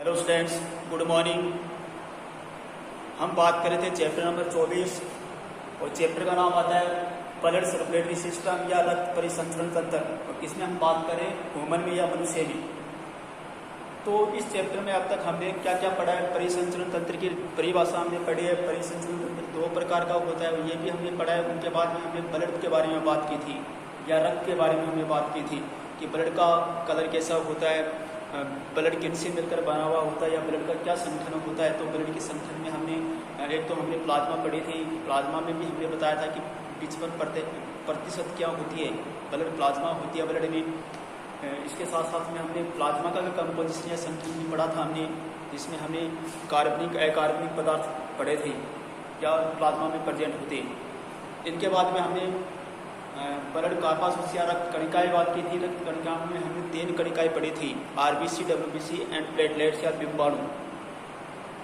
Hello students, good morning. हम बात कर रहे थे चैप्टर नंबर 24 और चैप्टर का नाम आता है ब्लड सर्कुलेटरी सिस्टम या रक्त परिसंचरण तंत्र। और इसमें हम बात करें ह्यूमन में या मनुष्य में। तो इस चैप्टर में अब तक हमने क्या क्या पढ़ा है। परिसंचरण तंत्र की परिभाषा हमने पढ़ी है। परिसंचरण तंत्र 2 प्रकार का होता है, ये भी हमने पढ़ा है। उनके बाद में हमने ब्लड के बारे में बात की थी या रक्त के बारे में हमने बात की थी कि ब्लड का कलर कैसा होता है, ब्लड किनसे मिलकर बना हुआ होता है या ब्लड का क्या संगठन होता है। तो ब्लड के संगठन में हमने एक तो हमने प्लाज्मा पढ़ी थी। प्लाज्मा में भी हमने बताया था कि 55% क्या होती है, ब्लड प्लाज्मा होती है ब्लड में। इसके साथ साथ में हमने प्लाज्मा का कंपोजिशन या संगठन भी पढ़ा था हमने, जिसमें हमने कार्बनिक अकार्बनिक पदार्थ पढ़े थे या प्लाज्मा में प्रेजेंट होते। इनके बाद में हमने ब्लड कार्पासोस या रक्त कणिकाएं बात की थी। रक्त कणिकाओं में हमने 3 कणिकाएं पढ़ी थी, आरबीसी, डब्ल्यूबीसी एंड प्लेटलेट्स या बिम्बाणु।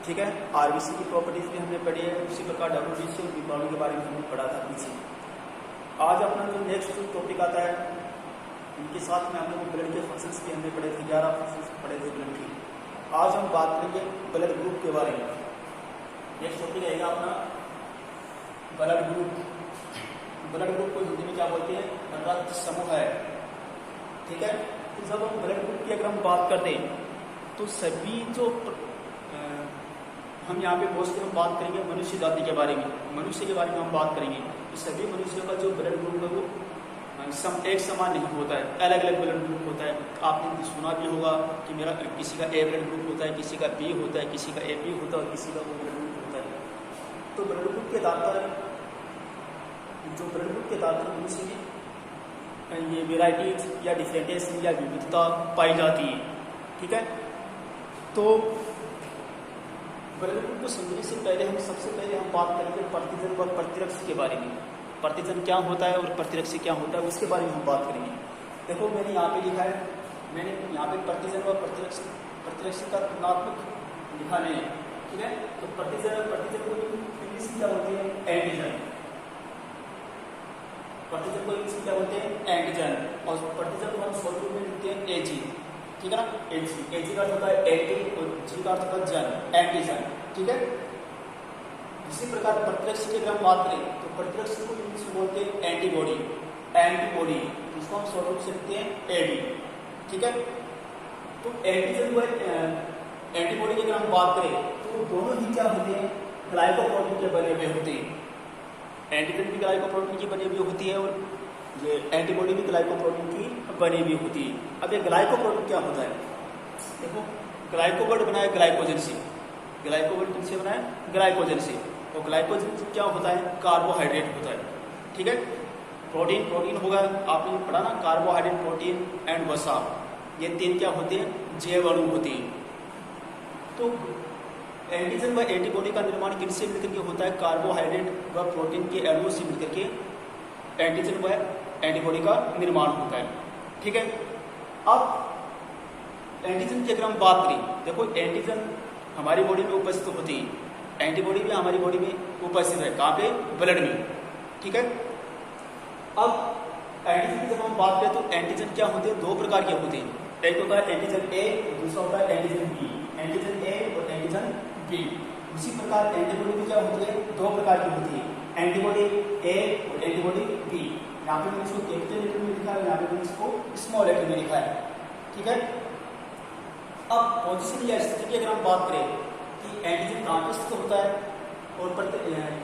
ठीक है, आरबीसी की प्रॉपर्टीज भी हमने पढ़ी है, उसी प्रकार डब्ल्यूबीसी और बिम्बाणु के बारे में हमने पढ़ा था पीछे। आज अपना जो नेक्स्ट टॉपिक आता है, इनके साथ में हमने वो ब्लड के फंक्शंस भी हमने पढ़े थे, 11 फंक्शंस पढ़े थे ब्लड की। आज हम बात करेंगे ब्लड ग्रुप के बारे में। नेक्स्ट टॉपिक रहेगा अपना ब्लड ग्रुप। ब्लड ग्रुप को हिंदी में क्या बोलते हैं, रक्त समूह है। ठीक है, तो जब हम ब्लड ग्रुप की अगर हम बात करते हैं तो सभी जो हम यहाँ पे मोस्टली हम बात करेंगे मनुष्य जाति के बारे में। मनुष्य के बारे में हम बात करेंगे तो सभी मनुष्यों का जो ब्लड ग्रुप है वो एक समान नहीं होता है, अलग अलग ब्लड ग्रुप होता है। आपने सुना भी होगा कि मेरा किसी का ए ब्लड ग्रुप होता है, किसी का बी होता है, किसी का AB होता है और किसी का वो ब्लड ग्रुप होता है। तो ब्लड ग्रुप के आधार पर जो ब्लड ग्रुप के आधार पर मनुष्य में ये वेराइटीज या डिफरेंटेशन या विविधता पाई जाती है। ठीक है, तो ब्लड ग्रुप को समझने से पहले सबसे पहले हम बात करेंगे प्रतिजन व प्रतिरक्षी के बारे में। प्रतिजन क्या होता है और प्रतिरक्षी क्या होता है उसके बारे में हम बात करेंगे। देखो मैंने यहाँ पे लिखा है, मैंने यहाँ पे प्रतिजन व प्रतिरक्षी का तुलनात्मक लिखा नहीं है। ठीक है, तो प्रतिजन को इंग्लिश में क्या बोलते हैं, एंटीजन। प्रतिजन को इंग्लिश में क्या बोलते हैं, एंटीजन। और प्रतिजन को हम शॉर्ट रूप में लिखते हैं AG। ठीक है ना, AG का अर्थ होता है एंटी और G का अर्थ होता है जन, एंटीजन। ठीक है, इसी प्रकार प्रतिरक्षी की अगर हम बात करें तो प्रतिरक्षी को इंग्लिश में बोलते हैं एंटीबॉडी। एंटीबॉडी जिसको हम शॉर्ट रूप से लिखते हैं AD। ठीक है, तो एंटीजन व एंटीबॉडी की अगर हम बात करें तो दोनों ही क्या होते हैं, ग्लाइकोप्रोटीन के बने हुए होते हैं। एंटीजन भी ग्लाइकोप्रोटीन की बनी हुई होती है और ये एंटीबॉडी भी ग्लाइकोप्रोटीन की बनी हुई होती है। अब ये ग्लाइकोप्रोटीन क्या होता है, देखो ग्लाइकोवर्ड बना है ग्लाइकोजन से। ग्लाइकोवर्ड किससे बना है, ग्लाइकोजन से। और ग्लाइकोजन क्या होता है, कार्बोहाइड्रेट होता है। ठीक है, प्रोटीन होगा, आपने पढ़ा ना, कार्बोहाइड्रेट, प्रोटीन एंड वसा, ये 3 क्या होते हैं, जैव अणु होते हैं। तो एंटीजन व एंटीबॉडी का निर्माण किनसे मिलकर के होता है, कार्बोहाइड्रेट व प्रोटीन के अणुओं से मिलकर के एंटीजन व एंटीबॉडी का निर्माण होता है। ठीक है, अब एंटीजन की अगर हम बात करें, देखो एंटीजन हमारी बॉडी में उपस्थित होती है, एंटीबॉडी भी हमारी बॉडी में उपस्थित है। कहाँ पे, ब्लड में। ठीक है, अब एंटीजन की जब हम बात करें तो एंटीजन क्या होते हैं, 2 प्रकार के होते हैं। एक होता है एंटीजन A और दूसरा होता है एंटीजन B। एंटीजन A और एंटीजन B। उसी प्रकार एंटीबॉडी भी क्या होती है, 2 प्रकार की होती है, एंटीबॉडी A और एंटीबॉडी B। यहाँ पे मैंने इसको कैपिटल लेटर में लिखा है, यहाँ पे मैंने इसको स्मॉल लेटर में लिखा है। ठीक है, अब पोजीशन या स्थिति की अगर हम बात करें कि एंटीजन कहाँ पे स्थित होता है और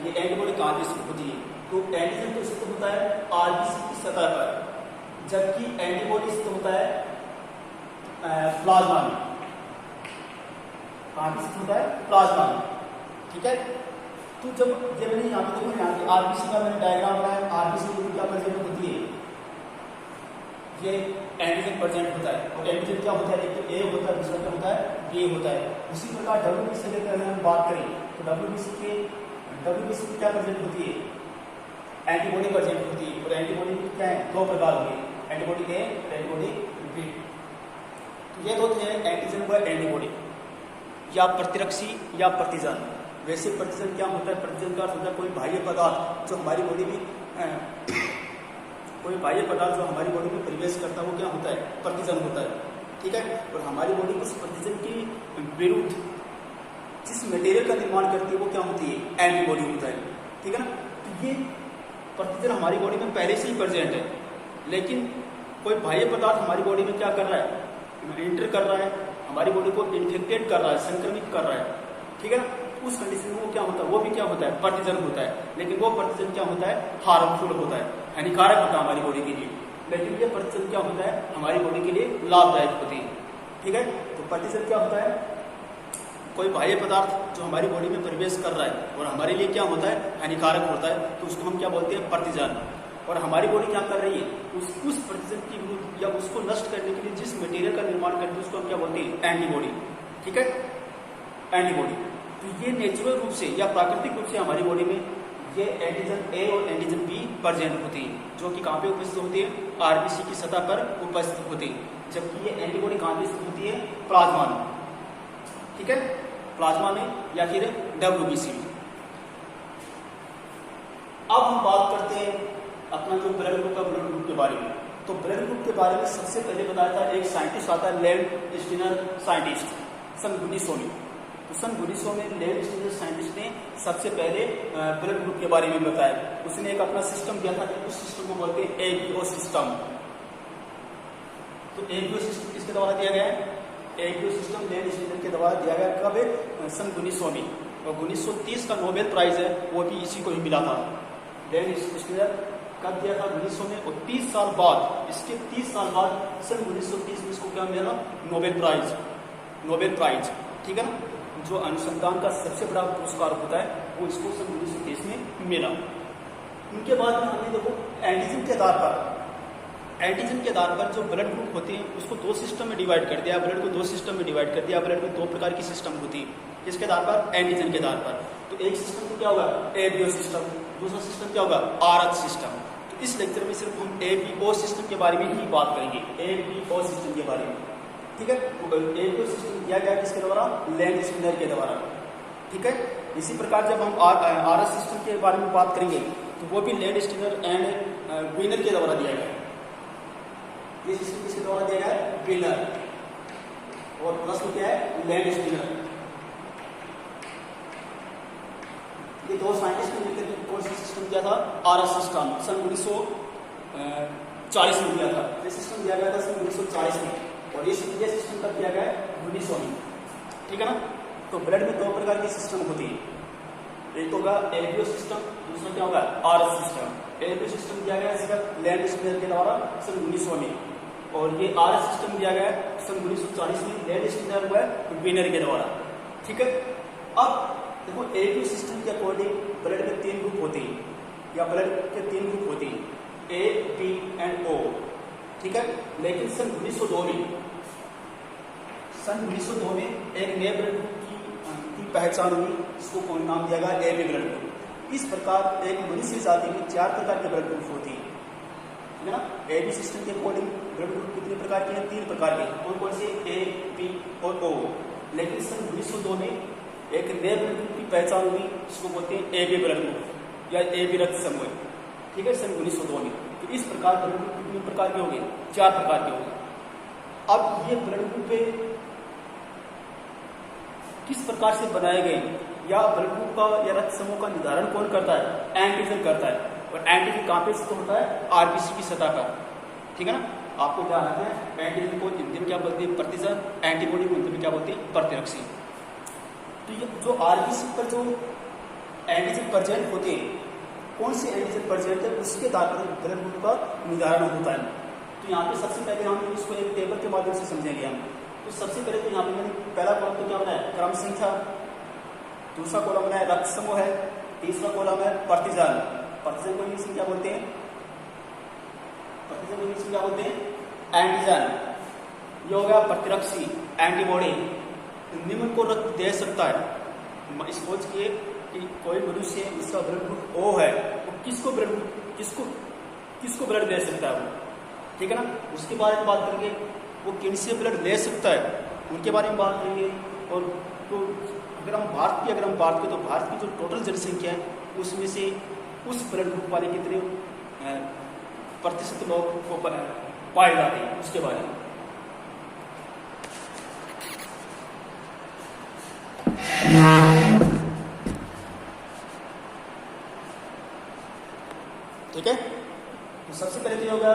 ये एंटीबॉडी कहाँ पे स्थित होती है, तो एंटीजन तो स्थित होता है आरबीसी की सतह पर, जबकि एंटीबॉडी स्थित होता है प्लाज्मा में। कहाँ पे स्थित होता है, प्लाज्मा में। ठीक है, तो जब मैंने यहाँ पे देखो, यहाँ पे आरबीसी का मैंने डायग्राम बनाया, आरबीसी में क्या प्रेजेंट होती है, ये एंटीजन प्रेजेंट होता है। और एंटीजन क्या होता है, एक तो A होता है, दूसरा क्या होता है, B होता है। उसी प्रकार WBC से लेकर हम बात करें तो WBC की क्या प्रेजेंट होती है, एंटीबॉडी प्रेजेंट होती है। और एंटीबॉडी क्या है, 2 प्रकार होंगे, एंटीबॉडी A और एंटीबॉडी B। तो ये 2 थे एंटीजन व एंटीबॉडी, या प्रतिरक्षी या प्रतिजन। वैसे प्रतिजन क्या होता है, प्रतिजन का अर्थ होता है कोई बाह्य पदार्थ जो हमारी बॉडी में कोई बाह्य पदार्थ जो हमारी बॉडी में प्रवेश करता है वो क्या होता है, प्रतिजन होता है। ठीक है। और हमारी बॉडी उस प्रतिजन के विरुद्ध जिस मटेरियल का निर्माण करती है वो क्या होती है, एंटीबॉडी होता है, ठीक है ना। तो ये प्रतिजन हमारी बॉडी में पहले से ही प्रेजेंट है, लेकिन कोई बाह्य पदार्थ हमारी बॉडी में क्या कर रहा है, एंटर कर रहा है, हमारी बॉडी को इन्फेक्टेड कर रहा है, संक्रमित कर रहा है, ठीक है ना। उस कंडीशन में वो क्या होता है, वो भी क्या होता है, प्रतिजन होता है, लेकिन वो प्रतिजन क्या होता है, हार्मफुल होता है, हानिकारक होता है हमारी बॉडी के लिए। लेकिन ये प्रतिजन क्या होता है, हमारी बॉडी के लिए लाभदायक होती है, ठीक है। तो प्रतिजन क्या होता है, कोई बाह्य पदार्थ जो हमारी बॉडी में प्रवेश कर रहा है और हमारे लिए क्या होता है, हानिकारक होता है, तो उसको हम क्या बोलते हैं, प्रतिजन। और हमारी बॉडी क्या कर रही है, उस प्रतिजन की विरुद्ध या उसको नष्ट करने के लिए जिस मटेरियल का निर्माण करती है उसको हम क्या बोलते हैं, एंटीबॉडी, ठीक है, एंटीबॉडी। तो ये नेचुरल रूप से या प्राकृतिक रूप से हमारी बॉडी में ये एंटीजन ए और एंटीजन बी प्रेजेंट होती है, जो कि कहाँ पे उपस्थित होती है, आरबीसी की सतह पर उपस्थित होती है। जबकि ये एंटीबॉडी कहाँ पे स्थित होती है, प्लाज्मा में, ठीक है, प्लाज्मा में या फिर डब्ल्यूबीसी में। अब हम बात करते हैं अपना जो ब्लड ग्रुप का ब्लड ग्रुप के बारे में। तो ब्लड ग्रुप के बारे में सबसे पहले बताया था, एक साइंटिस्ट आता है, लेड स्टीनर साइंटिस्ट, सन 1900 में। तो सन 1900 में लेड स्टीनर साइंटिस्ट ने सबसे पहले ब्लड ग्रुप के बारे में बताया। उसने एक अपना सिस्टम दिया था, उस सिस्टम को बोलते हैं एबीओ सिस्टम। तो एबीओ सिस्टम किसके द्वारा दिया गया है, एबीओ सिस्टम लेड स्टीनर के द्वारा दिया गया। कब है, सन 1900 में। और 1930 का नोबेल प्राइज है वो भी इसी को ही मिला था। लेड स्टीनर कब दिया था, 1900 में। और 30 साल बाद, इसके 30 साल बाद सन 1930 में इसको क्या मिला, नोबेल प्राइज, नोबेल प्राइज, ठीक है ना। जो अनुसंधान का सबसे बड़ा पुरस्कार होता है वो इसको सन 1930 में मिला। उनके बाद में हमने देखो एंटीजन के आधार पर, एंटीजन के आधार पर जो ब्लड ग्रुप होते हैं उसको दो सिस्टम में डिवाइड कर दिया, ब्लड को दो सिस्टम में डिवाइड कर दिया। ब्लड में दो प्रकार की सिस्टम होती है, इसके आधार पर, एंटीजन के आधार पर। तो एक सिस्टम को क्या होगा, एबीओ सिस्टम, दूसरा सिस्टम क्या होगा, आरएच सिस्टम। तो इस लेक्चर में सिर्फ हम एबीओ सिस्टम के बारे में ही बात करेंगे, एबीओ सिस्टम के बारे में, ठीक है। एबीओ सिस्टम दिया गया किसके द्वारा, लेड स्टीनर के द्वारा, ठीक है। इसी प्रकार जब हम आरएच सिस्टम के बारे में बात करेंगे तो वो भी लेड स्टीनर एंड वीनर के द्वारा दिया गया। ये सिस्टम किसके द्वारा दिया गया है, वीनर, और प्लस में क्या है, लेड स्टीनर। ये दो साइंटिस्ट ने मिलकर कौन सा सिस्टम दिया था, आरएच सिस्टम, सन 1940 में दिया था। ये सिस्टम दिया गया था सन 1940 में, और ये सिस्टम कब दिया गया है, 1900 में, ठीक है ना। तो ब्लड में दो प्रकार की सिस्टम होती है, एक होगा एबीओ सिस्टम, दूसरा क्या होगा, आरएच सिस्टम। एबीओ सिस्टम दिया गया है लेड स्टीनर के द्वारा सन 1900 में, और ये आरएच सिस्टम दिया गया है सन 1940 में, लेड स्टीनर हुआ है वीनर के द्वारा, ठीक है। अब देखो एबीओ सिस्टम के अकॉर्डिंग ब्लड में 3 ग्रुप होते हैं, या ब्लड के 3 ग्रुप होते हैं, ए, बी एंड ओ, ठीक है। लेकिन सन 1902 में एक नए ब्लड ग्रुप की पहचान हुई, इसको कौन नाम दिया गया, एबी ब्लड ग्रुप। इस प्रकार एक मनुष्य जाति में 4 प्रकार के ब्लड ग्रुप होते हैं, ठीक है ना। एबी सिस्टम के अकॉर्डिंग ब्लड ग्रुप कितने प्रकार के हैं, 3 प्रकार के, कौन कौन से, ए, बी और ओ। लेकिन सन 1902 में एक नए ब्लड ग्रुप की पहचान हुई, इसको बोलते हैं एबी ब्लड ग्रुप या एबी रक्त समूह, ठीक है, सन 1902 में। तो इस प्रकार ब्लड ग्रुप कितने प्रकार के हो गए, 4 प्रकार के हो गए। अब ये ब्लड ग्रुप पे किस प्रकार से बनाए गए, या ब्लड ग्रुप का या रक्त समूह का निर्धारण कौन करता है, एंटीजन करता है। और एंटीजन कहाँ पे स्थित होता है, आरबीसी की सतह पर, ठीक है ना। आपको ध्यान रखना है, एंटीजन को हिंदी में क्या बोलते हैं, प्रतिजन, एंटीबॉडी को हिंदी में क्या बोलते हैं, प्रतिरक्षी। तो ये जो आरबीसी पर जो एंटीजन प्रेजेंट होते हैं, कौन से एंटीजन प्रेजेंट है उसके आधार पर ब्लड ग्रुप का निर्धारण होता है। तो यहाँ पे सबसे पहले हम इसको एक टेबल के माध्यम से समझेंगे हम। तो सबसे पहले तो यहाँ पे मैंने पहला कॉलम तो क्या बनाया, क्रम संख्या, दूसरा कॉलम बनाया रक्त समूह है, तीसरा कॉलम है प्रतिजन। प्रतिजन को इंग्लिश में क्या बोलते हैं, प्रतिजन को इंग्लिश में क्या बोलते हैं, एंटीजन। ये हो गया प्रतिरक्षी, एंटीबॉडी, निम्न को रक्त दे सकता है। इस सोच के कि कोई मनुष्य जिसका ब्लड ग्रुप ओ है वो किसको ब्लड दे सकता है वो, ठीक है ना। उसके बारे में बात करेंगे, वो किनसे ब्लड ले सकता है उनके बारे में बात करेंगे। और तो अगर हम बात करें तो भारत की जो टोटल जनसंख्या है उसमें से उस ब्लड ग्रुप वाले कितने प्रतिशत लोग को पाए जाते हैं उसके बारे में। ठीक है। तो सबसे पहले तो होगा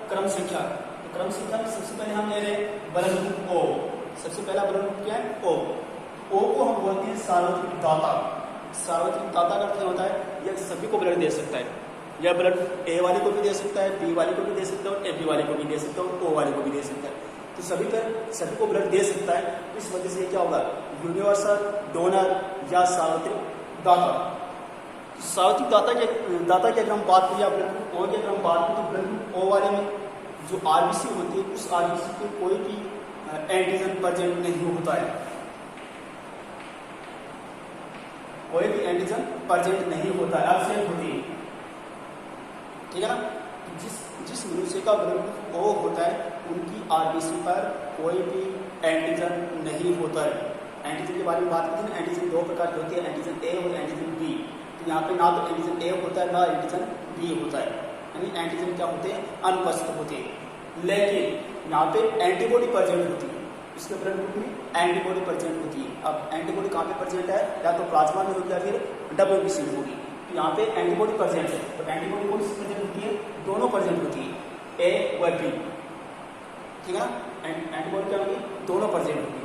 क्रम संख्या। तो क्रम संख्या में सबसे पहले हम ले रहे ब्लड ग्रुप ओ। सबसे पहला ब्लड ग्रुप क्या है? ओ। ओ को हम बोलते हैं सार्वत्रिक दाता। सार्वत्रिक दाता का अर्थ होता है यह सभी को ब्लड दे सकता है। यह ब्लड ए वाले को भी दे सकता है, बी वाले को भी दे सकता है, और ए बी वाले को भी दे सकता है, और ओ वाले को भी दे सकता है। तो सभी को ब्लड दे सकता है। इस वजह से क्या होगा? यूनिवर्सल डोनर या सार्वत्रिक दाता। सार्वत्रिक दाता की अगर हम बात करें या ब्लड ग्रुप ओ की अगर हम बात करें तो ब्लड ग्रुप ओ वाले में जो आरबीसी होती है उस आरबीसी पे कोई भी एंटीजन प्रेजेंट नहीं होता है। कोई भी एंटीजन प्रेजेंट नहीं होता है, एब्सेंट होती है। ठीक है ना। जिस मनुष्य का ब्लड ग्रुप ओ होता है उनकी आरबीसी पर कोई भी एंटीजन नहीं होता है। एंटीजन के बारे में बात करते हैं। एंटीजन दो प्रकार की होती है, एंटीजन ए और एंटीजन बी। तो यहाँ पे ना तो एंटीजन ए होता है ना एंटीजन बी होता है, यानी एंटीजन क्या होते हैं? अनुपस्थित होते हैं। लेकिन यहाँ पे एंटीबॉडी प्रेजेंट होती है। इसके ब्लड ग्रुप में एंटीबॉडी प्रेजेंट होती है। अब एंटीबॉडी कहाँ पे प्रेजेंट है? या तो प्लाज्मा में होगी या फिर डब्ल्यूबीसी में होगी। तो यहाँ पे एंटीबॉडी प्रेजेंट है। तो एंटीबॉडी कौन सी प्रेजेंट होती है? दोनों प्रेजेंट होती है, ए व बी। ठीक है ना। एंटीबॉडी क्या होगी? दोनों प्रेजेंट होगी।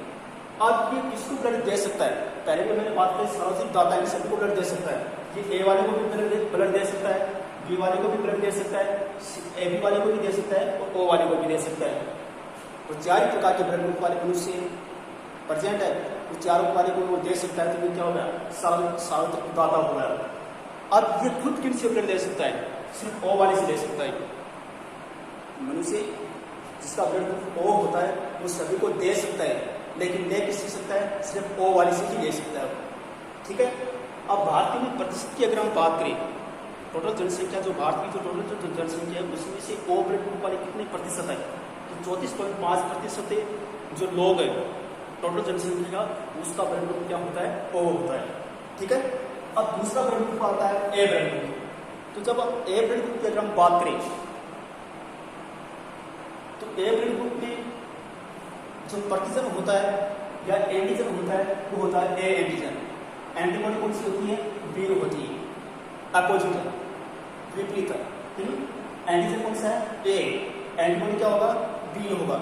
अब ये किसको ब्लड दे सकता है? पहले भी मैंने बात की सार्वत्रिक दाता है, सभी को ब्लड दे सकता है। ये ए वाले को भी ब्लड दे सकता है, बी वाले को भी ब्लड दे सकता है, ए बी वाले को भी दे सकता है, और ओ वाले को भी दे सकता है। तो चार प्रकार के ब्लड ग्रुप वाले मनुष्य प्रेजेंट है, तो चारों वाले को वो दे सकता है। तो ये क्या होगा? सार्वत्रिक दाता होगा। अब ये खुद किन से ब्लड दे सकता है? सिर्फ ओ वाले से ले सकता है। मनुष्य जिसका ब्लड ग्रुप ओ होता है वो सभी को दे सकता है, लेकिन ले किससे सकता है? सिर्फ ओ वाले से ही ले सकता है। ठीक है। अब भारत में प्रतिशत की अगर हम बात करें, टोटल जनसंख्या जो भारत की जो टोटल जनसंख्या है उसमें से ओ ब्लड ग्रुप वाले कितने प्रतिशत है? तो 34.5% जो लोग हैं टोटल जनसंख्या का, उसका ब्लड ग्रुप क्या होता है? ओ होता है। ठीक है। अब दूसरा ब्लड ग्रुप आता है ए ब्लड ग्रुप। तो जब आप ए ब्लड ग्रुप की अगर हम बात करें तो ए ब्लड ग्रुप में जो प्रतिजन होता है या एंटीजन होता है वो होता है ए एंटीजन। एंटीबॉडी कौन सी होती है? बी होती है, अपोजिट, विपरीत। एंटीजन कौन सा है? ए। एंटीबॉडी क्या होगा? बी होगा।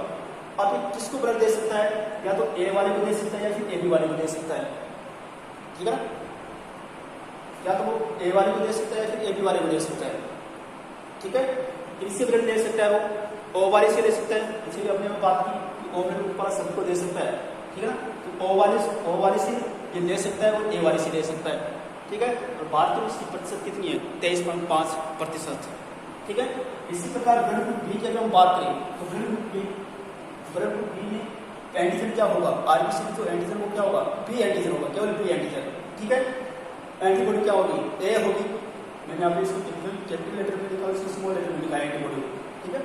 अब ये किसको ब्लड दे सकता है? या तो ए वाले को दे सकता है या फिर ए बी वाले को दे सकता है। ठीक है ना। या तो वो ए वाले को दे सकता है या फिर ए बी वाले को दे सकता है। ठीक है। किससे ब्लड दे सकता है? वो ओ वाले से ले सकता है। इसीलिए अपने में बात की कि ओ ब्लड ग्रुप सभी को दे सकता है। ठीक है ना। तो ओ वाले से ये ले सकता है और ए वाले से ले सकता है। ठीक है। और भारत में इसकी प्रतिशत कितनी है? 23.5%। ठीक है। इसी प्रकार ब्लड ग्रुप बी की अगर हम बात करें तो ब्लड ग्रुप बी में एंटीजन क्या होगा? आरबीसी में जो एंटीजन वो क्या होगा? बी एंटीजन होगा, केवल बी एंटीजन। ठीक है। एंटीबॉडी क्या होगी? ए होगी। मैंने आपने इसको कैपिटल लेटर में लिखा, इसको स्मॉल लेटर में लिखा है एंटीबॉडी। ठीक है।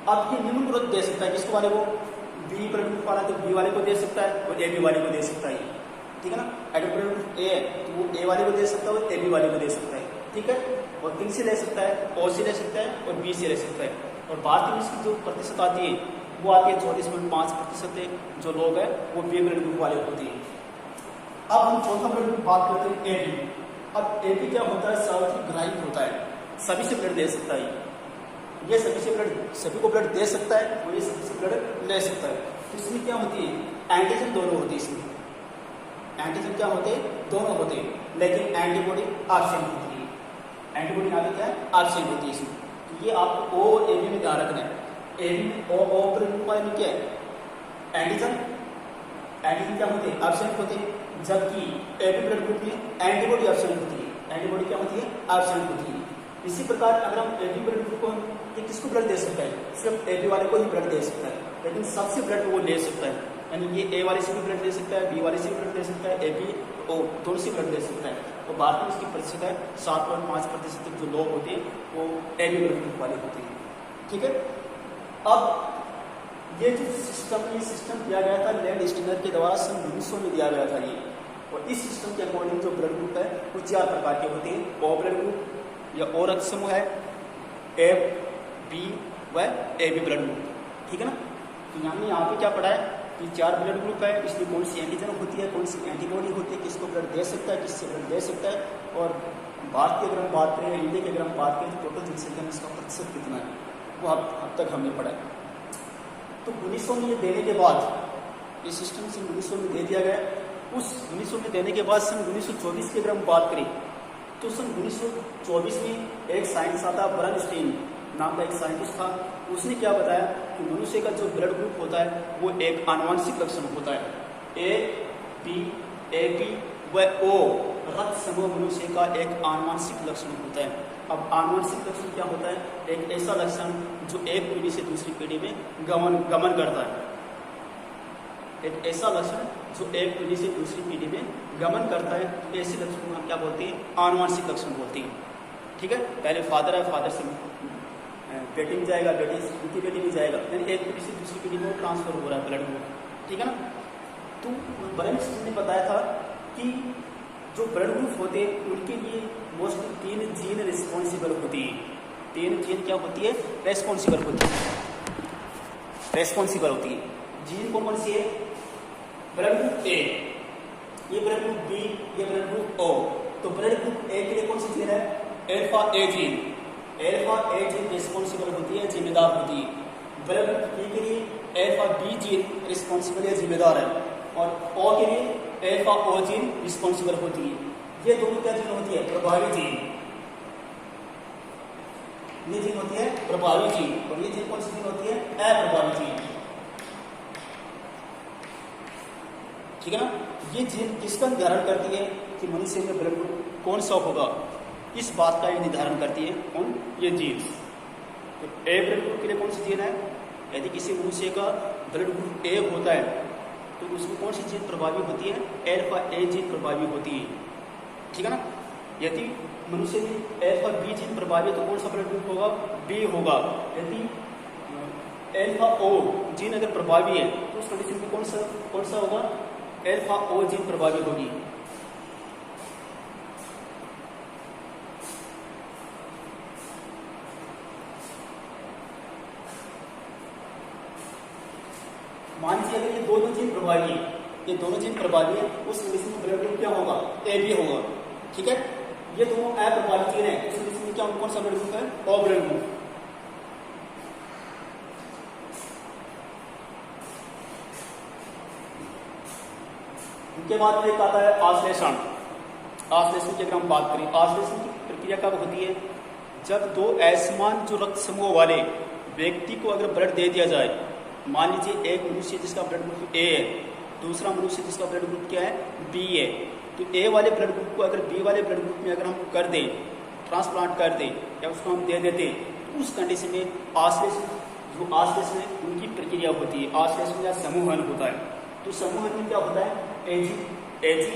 अब ये निम्न ग्रोथ दे सकता है किसको वाले को? बी ब्लड ग्रुप वाला तो बी वाले को दे सकता है और ए बी वाले को दे सकता है। ठीक है ना। अगर ब्लड ग्रुप ए है तो वो ए वाले को दे सकता है और ए बी वाले को दे सकता है। ठीक है। और किन से ले सकता है? ओ से ले सकता है और बी से ले सकता है। और भारत में इसकी जो प्रतिशत आती है वो आती है 34.5% जो लोग हैं वो बी ब्लड ग्रुप वाले होते हैं। अब हम चौथा ब्लड ग्रुप बात करते हैं ए बी। अब ए बी क्या होता है? सार्वत्रिक ग्राही होता है, सभी से ब्लड दे सकता है। ये सभी को ब्लड दे सकता है और ये सभी से ब्लड ले सकता है। तो इसमें क्या होती है? एंटीजन दोनों होती है। इसमें एंटीजन क्या होते हैं? दोनों होते हैं, लेकिन एंटीबॉडी एब्सेंट होती है। एंटीबॉडी यहाँ पे क्या है? एब्सेंट होती है इसमें। तो ये आपको ओ और ए बी में ध्यान रखना है। ए बी में ओ ब्लड ग्रुप वाले में क्या है? एंटीजन क्या होते हैं? एब्सेंट होते हैं। जबकि ए बी ब्लड ग्रुप में एंटीबॉडी एब्सेंट होती है। एंटीबॉडी क्या होती है? एब्सेंट होती है। इसी प्रकार अगर हम ए बी ब्लड ग्रुप को किसको ब्लड दे सकता है? सिर्फ ए बी वाले को ही ब्लड दे सकता है, लेकिन सबसे ब्लड वो ले सकता है। यानी ये ए वाले से भी ब्लड दे सकता है, बी वाले से भी ब्लड दे सकता है, ए बी ओ दोनों से ब्लड दे सकता है। तो भारत में इसकी प्रतिशत है 7.5% जो लोग होते हैं वो ए बी ब्लड ग्रुप वाले होते हैं। ठीक है। अब ये जो सिस्टम दिया गया था लैंड स्टीनर के द्वारा सन 1900 में दिया गया था ये। और इस सिस्टम के अकॉर्डिंग जो ब्लड ग्रुप है वो 4 प्रकार के होते हैं। ओ ब्लड ग्रुप या ओ रक्त समूह है, ए बी व ए बी ब्लड ग्रुप। ठीक है ना। तो हमने यहाँ पे क्या पढ़ा है? कि 4 ब्लड ग्रुप है, इसमें कौन सी एंटीजन होती है, कौन सी एंटीबॉडी होती है, किसको ब्लड दे सकता है, किससे ब्लड दे सकता है, और भारत की अगर हम बात करें, इंडिया की अगर हम बात करें, तो टोटल जनसंख्या में इसका प्रतिशत कितना है, वो अब तक हमने पढ़ा है। तो 1900 में ये देने के बाद, ये सिस्टम सन 1900 में दे दिया गया। उस 1900 में देने के बाद सन 1924 की अगर हम बात करें, तो सन 1924 में एक साइंस आता, बर्नस्टीन नाम का एक साइंटिस्ट था। उसने क्या बताया कि मनुष्य का जो ब्लड ग्रुप होता है वो एक आनुवंशिक लक्षण होता है। AB व O रक्त समूह मनुष्य का एक आनुवंशिक लक्षण होता है। अब आनुवंशिक लक्षण क्या होता है? एक ऐसा लक्षण जो एक पीढ़ी से दूसरी पीढ़ी में गमन करता है। एक ऐसा लक्षण जो एक पीढ़ी से दूसरी पीढ़ी में गमन करता है, तो ऐसे लक्षण को हम क्या बोलते हैं? आनुवंशिक लक्षण बोलते हैं। ठीक है, पहले फादर है, फादर से बेटी में जाएगा, बेटी से दूसरी बेटी में जाएगा, यानी एक पीढ़ी से दूसरी पीढ़ी में ट्रांसफर हो रहा है ब्लड ग्रुप। ठीक है ना। तो बर्नस्टीन ने बताया था कि जो ब्लड ग्रुप होते हैं उनके लिए मोस्टली 3 जीन रिस्पॉन्सिबल होती है। 3 जीन क्या होती है? रेस्पॉन्सिबल होती है, रेस्पॉन्सिबल होती है। जीन कौन कौन सी है? ब्लड ग्रुप ए, ये ब्लड ग्रुप बी, ये ब्लड ग्रुप ओ। तो ब्लड ग्रुप ए के लिए कौन सी जीन है? अल्फा ए जीन। अल्फा ए जीन रिस्पॉन्सिबल होती है, जिम्मेदार होती है। ब्लड ग्रुप बी के लिए अल्फा बी जीन रिस्पॉन्सिबल है, जिम्मेदार है, और ओ के लिए अल्फा ओ जीन रिस्पॉन्सिबल होती है। ये दोनों क्या जीन होती है? प्रभावी जीन। ये जीन होती है प्रभावी जीन, और ये जीन कौन सी जीन होती है? अप्रभावी जीन। ठीक है ना। ये जीन किसका निर्धारण करती है कि मनुष्य में ब्लड ग्रुप कौन सा होगा, इस बात का ये निर्धारण करती है कौन? ये जीन। तो ए ब्लड ग्रुप के लिए कौन सी जीन है? यदि किसी मनुष्य का ब्लड ग्रुप ए होता है तो उसमें कौन सी जीन प्रभावी होती है? अल्फा ए जीन प्रभावी होती है। ठीक है ना। यदि मनुष्य में अल्फा बी जीन प्रभावी है तो कौन सा ब्लड ग्रुप होगा? बी होगा। यदि अल्फा ओ जीन अगर प्रभावी है तो उस कंडीशन में कौन सा होगा? अल्फा ओ जीन प्रभावी होगी। मान लीजिए अगर ये दोनों जीन प्रभावी है, ये दोनों जीन प्रभावी है, उस कंडीशन में ब्लड ग्रुप क्या होगा? ए बी होगा। ठीक है। ये दोनों अप्रभावी जीन है, उस कंडीशन में क्या कौन सा ब्लड ग्रुप है? O blood group. उनके बाद में एक आता है आश्लेषण। आश्लेषण की अगर हम बात करें, आश्लेषण की प्रक्रिया कब होती है? जब 2 असमान जो रक्त समूह वाले व्यक्ति को अगर ब्लड दे दिया जाए, मान लीजिए एक मनुष्य जिसका ब्लड ग्रुप ए है, दूसरा मनुष्य जिसका ब्लड ग्रुप क्या है? बी है। तो ए वाले ब्लड ग्रुप को अगर बी वाले ब्लड ग्रुप में अगर हम कर दें, ट्रांसप्लांट कर दें या उसको हम दे देते, तो उस कंडीशन में आश्लेषण, जो आश्लेषण है उनकी प्रक्रिया होती है, आश्लेषण या समूहन होता है। तो समूहन में क्या होता है? एजी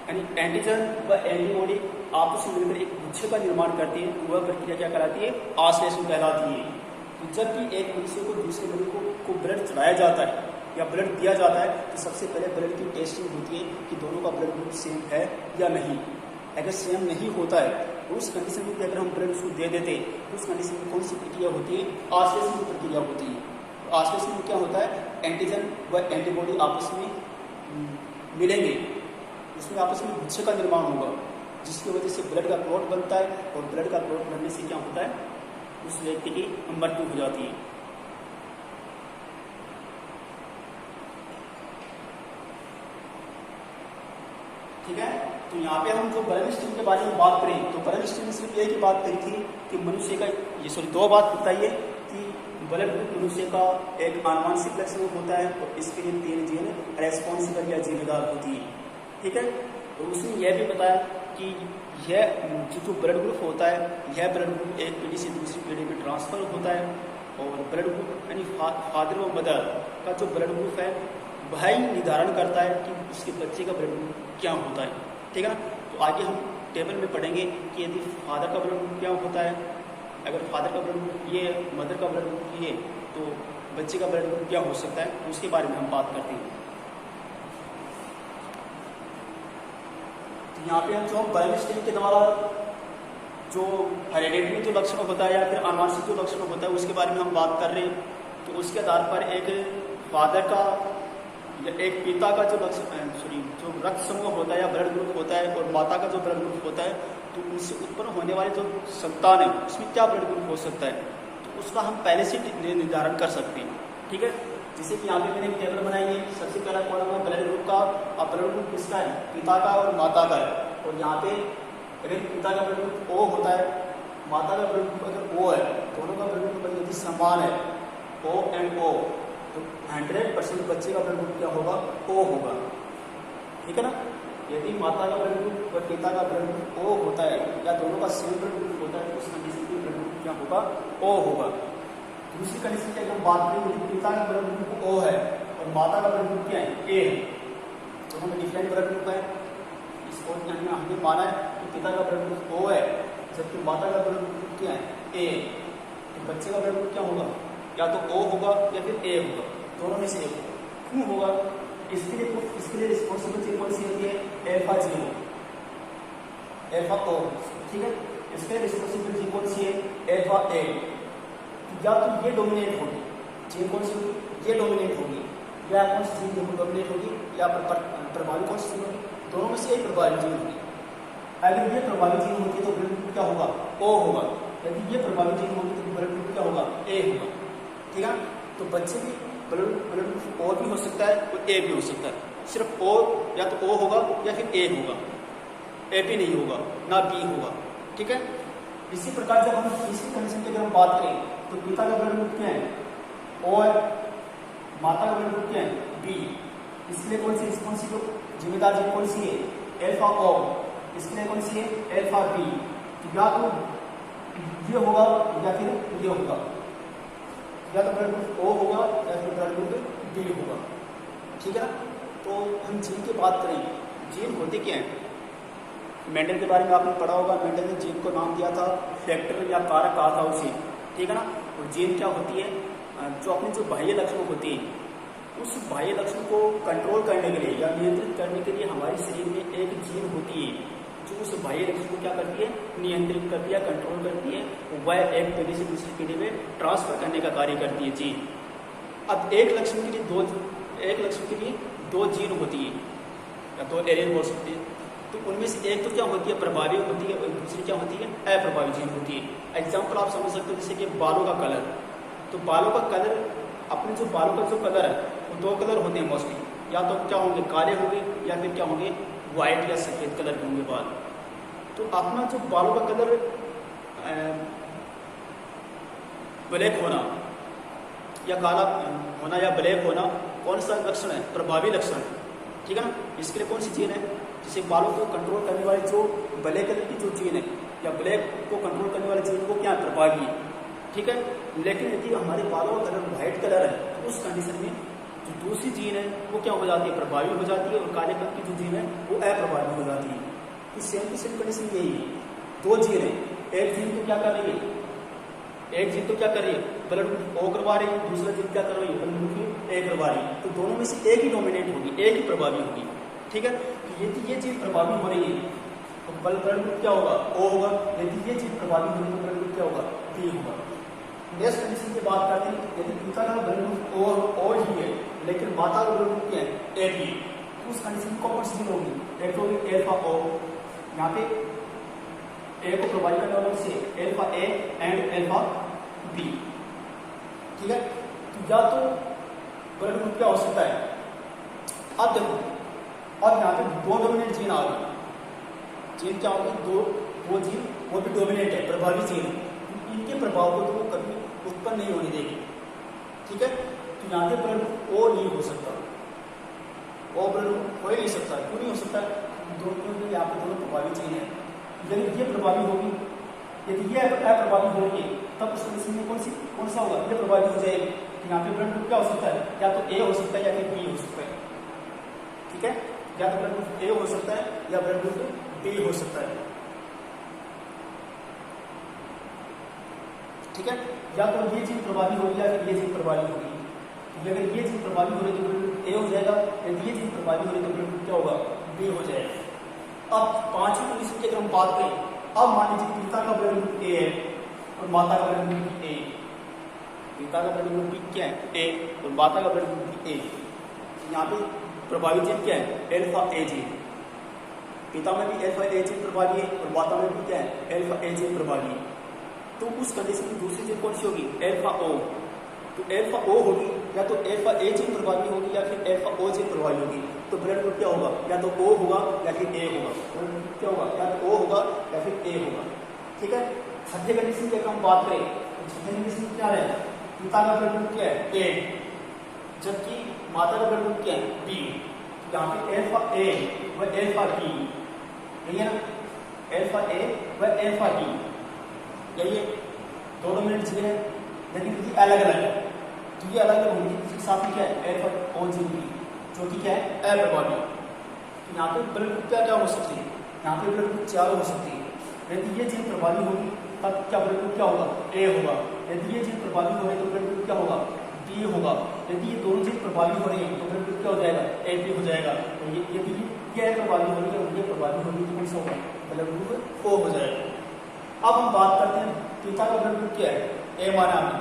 यानी एंटीजन व एंटीबॉडी आपस में मिलकर एक गुच्छे का निर्माण करती है, तो वह प्रक्रिया क्या कहलाती है? आश्लेषण कहलाती है। तो जब भी एक मनुष्य को दूसरे मनुष्य को ब्लड चढ़ाया जाता है या ब्लड दिया जाता है, तो सबसे पहले ब्लड की टेस्टिंग होती है कि दोनों का ब्लड ग्रुप सेम है या नहीं। अगर सेम नहीं होता है तो उस कंडीशन में अगर हम ब्लड उसको दे देते, तो उस कंडीशन में कौन सी प्रक्रिया होती है? आश्लेषण की प्रक्रिया होती है। तो आश्लेषण में क्या होता है? एंटीजन व एंटीबॉडी आपस में मिलेंगे, उसमें आपस में गुच्छे का निर्माण होगा, जिसकी वजह से ब्लड का क्लॉट बनता है, और ब्लड का क्लॉट बनने से क्या होता है? उस व्यक्ति की मृत्यु हो जाती है। ठीक है। तो यहाँ पे हम जो बर्नस्टीन के बारे में बात करें, तो बर्नस्टीन ने सिर्फ एक ही बात कही थी कि मनुष्य का दो बात बताइए कि ब्लड ग्रुप मनुष्य का एक आनुवंशिक लक्षण होता है, और इसके लिए 3 जीन रेस्पॉन्सिबल या जिम्मेदार होती है। ठीक है। तो उसने यह भी बताया कि यह जो ब्लड ग्रुप होता है, यह ब्लड ग्रुप एक पीढ़ी से दूसरी पीढ़ी में ट्रांसफर होता है, और ब्लड ग्रुप यानी फादर व मदर का जो ब्लड ग्रुप है वह ही निर्धारण करता है कि उसके बच्चे का ब्लड ग्रुप क्या होता है। ठीक है ना। तो आगे हम टेबल में पढ़ेंगे कि यदि फादर का ब्लड ग्रुप क्या होता है, अगर फादर का ब्लड ग्रुप ये है, मदर का ब्लड ग्रुप ये, तो बच्चे का ब्लड ग्रुप क्या हो सकता है, तो उसके बारे में हम बात करते हैं। तो यहाँ पे हम जो बर्नस्टीन के द्वारा जो हेरेडिटरी जो लक्षण होता है या फिर आनुवंशिक जो लक्षण होता है उसके बारे में हम बात कर रहे हैं, तो उसके आधार पर एक फादर का एक पिता का जो जो रक्त समूह होता है या ब्लड ग्रुप होता है और माता का जो ब्लड ग्रुप होता है, तो उनसे उत्पन्न होने वाले जो संतान है उसमें क्या ब्लड ग्रुप हो सकता है, तो उसका हम पहले से निर्धारण कर सकते हैं। ठीक है, जैसे कि यहाँ पे मैंने एक टेबल बनाई है। सबसे पहला कॉलम है ब्लड ग्रुप का, और ब्लड ग्रुप किसका है, पिता का और माता का है। और यहाँ पे अगर पिता का ब्लड ग्रुप ओ होता है, माता का ब्लड ग्रुप अगर ओ है, दोनों का ब्लड ग्रुप यदि समान है ओ एंड ओ, तो 100% बच्चे का ब्लड ग्रुप क्या होगा, ओ होगा। ठीक है ना। यदि माता का ब्लड ग्रुप और पिता का ब्लड ग्रुप ओ होता है या दोनों का सेम ब्लड ग्रुप होता है, तो उस कंडीशन में ब्लड ग्रुप क्या होगा, ओ होगा। दूसरी कंडीशन की अगर बात करें, यदि पिता का ब्लड ग्रुप ओ है और माता का ब्लड ग्रुप क्या है, ए है, दोनों में डिफरेंट ब्लड ग्रुप है। इसको हमने माना है कि पिता का ब्लड ग्रुप ओ है जबकि माता का ब्लड ग्रुप क्या है, ए। तो बच्चे का ब्लड ग्रुप क्या होगा, या तो ओ होगा या फिर ए होगा, दोनों में से एक होगा। क्यों होगा, इसके लिए रिस्पॉन्सिबल चीज कौन सी होती है, एल्फा जीन, एल्फा ओ। ठीक है, इसके लिए रिस्पॉन्सिबल चीज कौन सी है, एल्फा ए। या तो ये डोमिनेट होगी, जीन कौन सी होगी, ये डोमिनेट होगी, या कौन सी जीन डोमिनेट होगी, या प्रभावी कौन सी जीन होगी, दोनों में से एक प्रभावी जीन होगी। अगर ये प्रभावी जीन होती है तो ब्लड ग्रुप क्या होगा, ओ होगा। यदि ये प्रभावी जीन होगी तो ब्लड ग्रुप क्या होगा, ए होगा। ठीक है, तो बच्चे भी ब्लड ग्रुप ओ भी हो सकता है और ए भी हो सकता है। सिर्फ ओ या तो ओ होगा या फिर ए होगा, ए भी नहीं होगा, ना बी होगा। ठीक है, इसी प्रकार जब हम तीसरी कंडीशन की अगर हम बात करें, तो पिता का ब्लड ग्रुप क्या है, ओ है, माता का ब्लड ग्रुप क्या है, बी। इसके लिए कौन सी रिस्पॉन्सिबल जिम्मेदार जीन कौन सी है, एल्फा ओ। इसके लिए कौन सी है, एल्फा बी। तो या तो ये होगा या फिर ये होगा, या तो ब्लड ग्रुप ओ होगा या फिर ब्लड ग्रुप बी होगा। ठीक है ना। तो हम जीन की बात करें, जीन होते क्या है, मेंडल के बारे में आपने पढ़ा होगा। मेंडल ने जीन को नाम दिया था फैक्टर या कारक कहा था उसे। ठीक है ना। और जीन क्या होती है, जो अपने जो बाह्य लक्षण होती है, उस बाह्य लक्षण को कंट्रोल करने के लिए या नियंत्रित करने के लिए हमारे शरीर में एक जीन होती है जो उस बाह्य लक्षण को क्या करती है, नियंत्रित करती है, कंट्रोल करती है, वह एक पीढ़ी से दूसरी पीढ़ी में ट्रांसफर करने का कार्य करती है जीन। अब एक लक्षण के लिए दो जीन होती है या दो एरियल हो सकती है। तो उनमें से एक तो क्या होती है, प्रभावी होती है, और दूसरी क्या होती है, अप्रभावी जीन होती है। एग्जाम्पल आप समझ सकते हो, जैसे कि बालों का कलर। तो बालों का कलर, अपने जो बालों का जो कलर है वो दो कलर होते हैं मोस्टली, या तो क्या होंगे, काले होंगे या फिर क्या होंगे, व्हाइट या सफेद कलर के होंगे बाल। तो अपना जो बालों का कलर ब्लैक होना या काला होना या ब्लैक होना कौन सा लक्षण है, प्रभावी लक्षण। ठीक है ना। इसके लिए कौन सी जीन है, जैसे बालों को कंट्रोल करने वाली जो ब्लैक कलर की जो जीन है या ब्लैक को कंट्रोल करने वाली जीन को क्या, प्रभावी। ठीक है। लेकिन यदि हमारे बालों का कलर व्हाइट कलर है, तो उस कंडीशन में जो दूसरी जीन है वो क्या हो जाती है, प्रभावी हो जाती है, और काले कलर की जो जीन है वो अप्रभावी हो जाती है। तो सेम टू सेम कंडीशन यही है, दो जीन है, एक जीन तो क्या कर रही है, एक जीन तो क्या कर रही है, ब्लड ग्रुप ओ करवा रही है, दूसरा जीन क्या कर रही है, ब्लड ग्रुप ए करवा रही है। तो दोनों में से एक ही डोमिनेट होगी, एक ही प्रभावी होगी। ठीक है। तो यदि ये चीज प्रभावी हो रही है तो ब्लड ग्रुप क्या होगा, ओ होगा। यदि ये चीज प्रभावी हो रही है तो ब्लड ग्रुप क्या होगा, बी होगा। नेक्स्ट कंडीशन की बात करते हैं, यदि पिता का ब्लड ग्रुप ओ ही है लेकिन माता का ब्लड ग्रुप क्या है, ए भी, उस कंडीशन को कौन सी जीन होगी, एक होगी एल्फा ओ। यहाँ पे ए को प्रोवाइड करने वालों से alpha A and alpha B. ठीक है। तो या तो ब्लड ग्रुप क्या हो सकता है, अब देखो, अब यहाँ पे दो डोमिनेंट जीन आ गए। जीन क्या होगी, दो जीन वो भी डोमिनेंट है, प्रभावी जीन है। इनके प्रभाव को तो वो कभी उत्पन्न नहीं होने देगी। ठीक है। तो यहाँ पे ब्लड ग्रुप ओ नहीं हो सकता, ओ ब्लड ग्रुप हो ही नहीं सकता। क्यों नहीं हो सकता, क्योंकि यहाँ पे दोनों प्रभावी जीन है। यदि ये प्रभावी होगी, यदि ये अप्रभावी होगी, तब उस कंडीशन में कौन सा होगा, ये प्रभावी हो जाएगी। यहाँ पे ब्लड ग्रुप क्या हो सकता है, या तो ए हो सकता है या फिर बी हो सकता है। ठीक है। या तो ब्लड ग्रुप ए हो सकता है या ब्लड ग्रुप बी हो सकता है। ठीक है। या तो ये चीज प्रभावी होगी या फिर ये चीज प्रभावी होगी। अगर ये चीज प्रभावी हो रही तो ब्लड ग्रुप ए हो जाएगा, यदि ये चीज प्रभावी हो रही तो ब्लड ग्रुप क्या होगा, बी हो जाएगा। अब पांचवी कंडीशन की अगर हम बात करें, अब मान लीजिए पिता का ब्लड ग्रुप ए है और माता का ब्लड ग्रुप ए। पिता का ब्लड ग्रुप क्या है, ए, और माता का ब्लड ग्रुप ए। यहाँ पे प्रभावी जीन क्या है? अल्फा ए जीन। पिता में भी अल्फा ए जीन प्रभावी है और माता में भी क्या है? अल्फा ए जीन प्रभावी है। तो उस कंडीशन में दूसरी जीन कौन सी होगी? अल्फा ओ। तो अल्फा ओ होगी, या तो अल्फा ए जीन प्रभावी होगी या फिर अल्फा ओ जीन प्रभावी होगी। तो ब्लड ग्रुप क्या होगा? या तो ओ होगा या फिर ए होगा। क्या होगा? या तो ओ होगा या फिर ए होगा। ठीक है। छठे कंडीशन की अगर हम बात करें तो छठे कंडीशन क्या है? पिता का ब्लड ग्रुप क्या है? ए, जबकि माता का ब्लड ग्रुप क्या है? बी। यहाँ पे अल्फा ए व अल्फा बी, यही है ना? अल्फा ए व अल्फा बी, यही है। दो डोमिनेंट जीन है लेकिन ये अलग अलग है। तो ये अलग अलग होंगी, इसके साथ में क्या है? अल्फा ओ जीन भी, जो कि क्या है? अप्रभावी। तो यहाँ पे ब्लड ग्रुप क्या हो सकती है? यहाँ पे ब्लड ग्रुप 4 हो सकती है। यदि ये जीन प्रभावी होगी तब क्या ब्लड ग्रुप क्या होगा? ए होगा। यदि ये जीन प्रभावी हो रही है तो ब्लड ग्रुप क्या होगा? बी होगा। यदि ये दोनों जीन प्रभावी हो रही है तो ब्लड ग्रुप क्या हो जाएगा? ए बी हो जाएगा। तो यदि ये प्रभावी हो रही है और ये प्रभावी हो रही है तो कौन सा होगा? ब्लड ग्रुप ओ हो जाएगा। अब हम बात करते हैं पिता का ब्लड ग्रुप क्या है? ए माना हमने।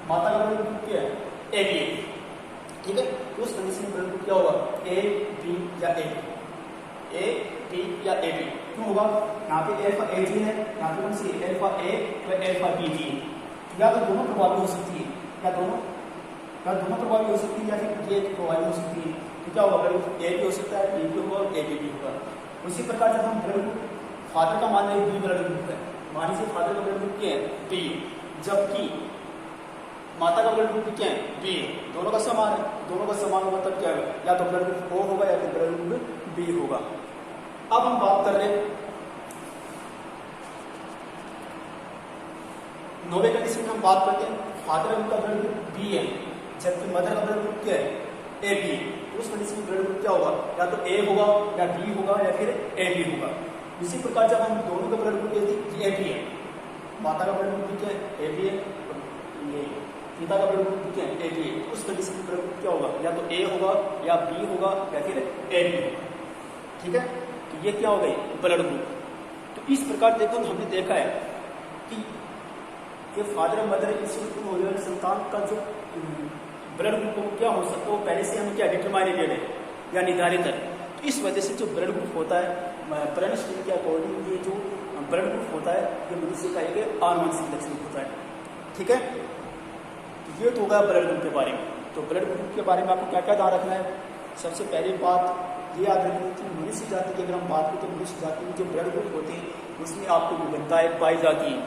माता का ब्लड ग्रुप क्या है? A B. ठीक है। तो उस कंडीशन में ब्लड ग्रुप क्या होगा? ए बी या ए बी या ए बी। क्यों होगा? यहाँ पे अल्फा ए जीन है, यहाँ पे कौन सी? अल्फा ए व अल्फा बी जीन। या तो दोनों प्रभावी हो सकती है, या दोनों प्रभावी हो सकती है, या फिर ये प्रभावी हो सकती है। तो क्या होगा? ब्लड ग्रुप ए भी हो सकता है, बी भी होगा और ए बी भी होगा। उसी प्रकार जब हम ब्लड ग्रुप फादर का मान लें बी ब्लड ग्रुप है, मान लीजिए फादर का ब्लड ग्रुप क्या है? बी, जबकि माता का ब्लड ग्रुप क्या है? बी। दोनों का समान है, दोनों का समान होगा तब क्या होगा? या तो ब्लड ग्रुप ओ होगा या फिर ब्लड ग्रुप बी होगा। अब हम बात कर रहे हैं 9वें कंडीशन में हम बात करते हैं फादर का ब्लड ग्रुप बी है, जबकि मदर का ब्लड ग्रुप क्या है? A B. उस कंडीशन में ब्लड ग्रुप क्या होगा? या तो ए होगा या बी होगा या फिर ए बी होगा। इसी प्रकार जब हम दोनों का ब्लड ग्रुप ए बी है, माता का ब्लड ग्रुप क्या है? ए बी है, ये पिता का ब्लड ग्रुप क्या है? ए बी है। उस कंडीशन में ब्लड ग्रुप क्या होगा? या तो ए होगा या बी होगा या फिर ए बी होगा। ठीक है। तो ये क्या हो गई? Blood group. तो इस प्रकार देखो हमने देखा है कि ये फादर और मदर इससे उत्पन्न होने वाले संतान का जो ब्लड ग्रुप क्या हो सकता है वो पहले से हमें क्या डिटरमाइनेटेड है या निर्धारित है। तो इस वजह से जो ब्लड ग्रुप होता है प्रेन स्टडी के अकॉर्डिंग, ये जो ब्लड ग्रुप होता है ये मनुष्य का एक आनुवंशिक लक्षण होता है। ठीक है। तो ये तो होगा ब्लड ग्रुप के बारे में। तो ब्लड ग्रुप के बारे में आपको क्या क्या ध्यान रखना है? सबसे पहली बात ये याद रखनी है कि मनुष्य जाति की अगर हम बात करें तो मनुष्य जाति में जो ब्लड ग्रुप होते हैं उसमें आपको विभिन्नताएं पाई जाती है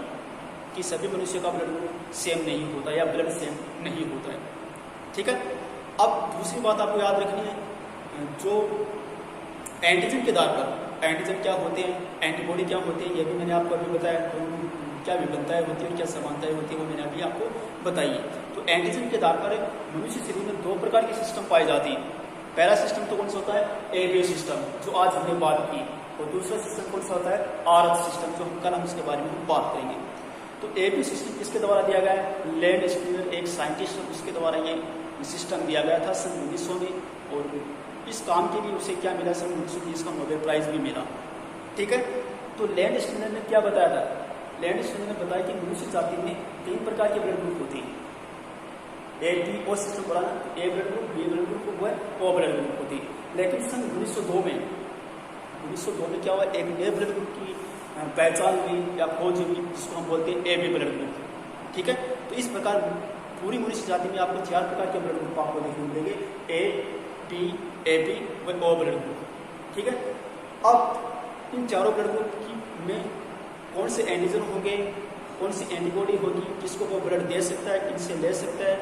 कि सभी मनुष्य का ब्लड ग्रुप सेम नहीं होता या ब्लड सेम नहीं होता है। ठीक है। अब दूसरी बात आपको याद रखनी है, जो एंटीजन के आधार पर एंटीजन क्या होते हैं, एंटीबॉडी क्या होते हैं, ये भी मैंने आपको अभी बताया। तो क्या विभिन्नताएं होती है और क्या समानताएं होती है वो मैंने अभी आपको बताई है। तो एंटीजन के आधार पर मनुष्य शरीर में 2 प्रकार के सिस्टम पाए जाते हैं। पहला सिस्टम तो कौन सा होता है? ए बी सिस्टम, जो आज हमने बात की। और दूसरा सिस्टम कौन सा होता है? आर सिस्टम, जो कल हम इसके बारे में बात करेंगे। तो ए बी सिस्टम किसके द्वारा दिया गया है? लैंड स्टीनर एक साइंटिस्ट है, उसके द्वारा ये सिस्टम दिया गया था सन 1900 में। और इस काम के लिए उसे क्या मिला? सन 1920 का नोबेल प्राइज भी मिला। ठीक है। तो लैंड स्टीनर ने क्या बताया था? लैंड स्टीनर ने बताया कि मनुष्य जाति में 3 प्रकार के ब्लड ग्रुप होते हैं। ए बी ओ सिस्टम बोला ना, A blood group, B blood group, वो है ओ ब्लड ग्रुप होती है। लेकिन सन 1902 में क्या हुआ? एक नए ब्लड ग्रुप की पहचान हुई या खोज हुई, जिसको हम बोलते हैं ए बी ब्लड ग्रुप। ठीक है। तो इस प्रकार पूरी मनुष्य जाति में आपको 4 प्रकार के ब्लड ग्रुप आपको देखने मिलेंगे, ए बी, ए बी व ओ ब्लड ग्रुप। ठीक है। अब इन चारों ब्लड ग्रुप में कौन से एंटीजन होंगे, कौन सी एंटीबॉडी होगी, किसको वो ब्लड दे सकता है, किनसे ले सकता है,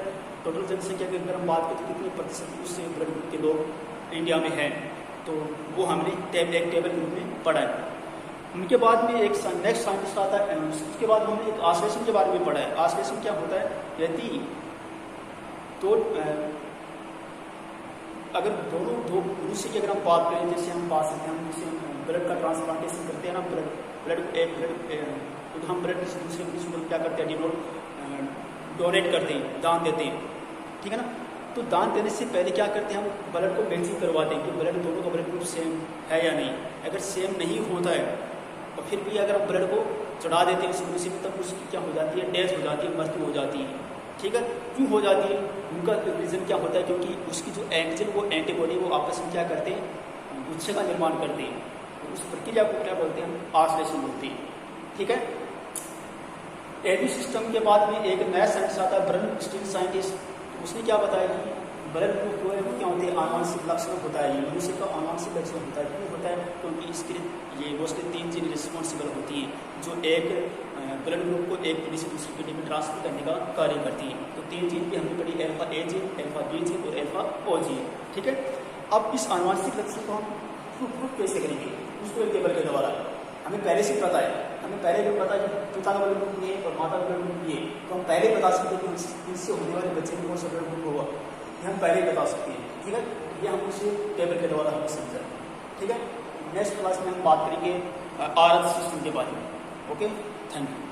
टोटल जनसंख्या की अगर हम बात करें तो कितने प्रतिशत उससे ब्लड ग्रुप के लोग इंडिया में हैं, तो वो हमने एक टेबल के रूप में पढ़ा है। उनके बाद में एक नेक्स्ट साइंटिस्ट आता है, उसके बाद हमने एक आश्लेषण के बारे में पढ़ा है। आश्लेषण क्या होता है? यदि तो अगर दो मनुष्य की अगर हम बात करें, जैसे हम बात सकते हैं, हम जैसे ब्लड का ट्रांसप्लांटेशन करते हैं ना, तो हम ब्लड किसी दूसरे मनुष्य को क्या करते हैं? डोनेट करते हैं, दान देते हैं। ठीक है ना। तो दान देने से पहले क्या करते हैं? हम ब्लड को मैचिंग करवाते हैं कि ब्लड दोनों का ब्लड ग्रुप सेम है या नहीं। अगर सेम नहीं होता है और फिर भी अगर हम ब्लड को चढ़ा देते हैं उस मनुष्य में, तब उसकी क्या हो जाती है? डेथ हो जाती है, मृत्यु हो जाती है। ठीक है। क्यों हो जाती है, उनका रीज़न क्या होता है, क्योंकि उसकी जो एंटीजन वो एंटीबॉडी वो आपस में क्या करते हैं, गुच्छे का निर्माण करते हैं। तो उस प्रक्रिया को क्या बोलते हैं, ऑसिलेशन बोलते हैं। ठीक है। एडी सिस्टम के बाद में एक नया साइंटिस्ट आता है, ब्रन स्टील साइंटिस्ट। तो उसने क्या बताया कि ब्लड ग्रुप जो है वो क्या होते हैं, आनुवंशिक लक्षण होता है। ये मनुष्य का आनुवंशिक लक्षण होता है। क्यों होता है, क्योंकि इसके ये मोस्टली 3 चीज़ रिस्पॉन्सिबल होती हैं जो एक ब्लड ग्रुप को एक पीढ़ी से दूसरी पीढ़ी में ट्रांसफर करने का कार्य करती है। तो 3 जीन भी हमने पढ़ी, अल्फा ए जीन, अल्फा बी जीन और अल्फा ओ जीन। ठीक है। अब इस आनुवंशिक लक्षण को हम प्रूफ कैसे करेंगे, उसको एक टेबल के द्वारा हमें पहले से पता है। हमें पहले भी पता है कि पिता का ब्लड ग्रुप ये और माता का ब्लड ग्रुप ये, तो हम पहले बता सकते हैं कि इससे होने वाले बच्चे को कौन सा ब्लड ग्रुप होगा, ये हम पहले बता सकते हैं। ठीक है। ये हम उसे टेबल के द्वारा हमें समझा। ठीक है। नेक्स्ट क्लास में हम बात करेंगे आरएच सिस्टम के बारे में। Okay, thank you.